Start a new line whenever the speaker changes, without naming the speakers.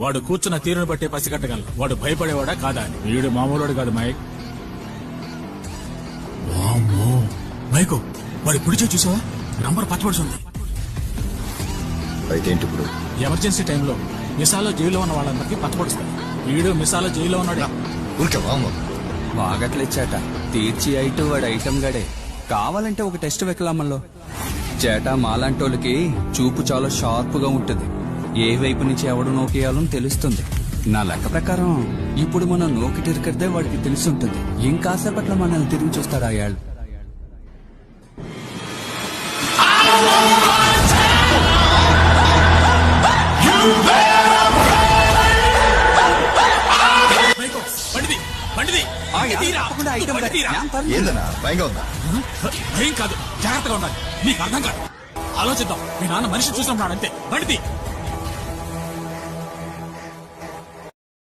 వాడు కూర్చున్న తీరును బట్టే పసిగట్టగలను వాడు భయపడేవాడా కాదా అని. వీడు మామూలుడు కాదు మైక్. వామ్మో మైకు, వాడు ఇప్పుడు చూసావా నంబర్ పచ్చబడుతుంది.
అయితే ఏంటి ఇప్పుడు?
ఎమర్జెన్సీ టైంలో మిసాలో జైల్లో ఉన్న వాళ్ళందరికీ పచ్చబడుస్తాడు. వీడు మిసాలో జైల్లో ఉన్నాడు.
వాగట్లేచాట తీర్చి ఐటు వాడు ఐటమ్ గడే. కావాలంటే ఒక టెస్ట్ వెక్కలమ్మల్లో. చేట మాలాంటోళ్ళకి చూపు చాలా షార్ప్ గా ఉంటుంది. ఏ వైపు నుంచి ఎవడు నోకేయాలని తెలుస్తుంది. నా లెక్క ప్రకారం ఇప్పుడు మనం నోకి తిరిగితే వాడికి తెలుసుంటుంది. ఇంకాసేపట్లో మనల్ని తిరిగి చూస్తాడు అయ్యాళ్ళు.
ఏందన్నా భయంగా ఉందా?
ఏం కాదు, జాగ్రత్తగా ఉండాలి. నీకు అర్థం కాదు. ఆలోచిద్దాం. మీ నాన్న మనిషి చూసినప్పుడు అంతే. బండిది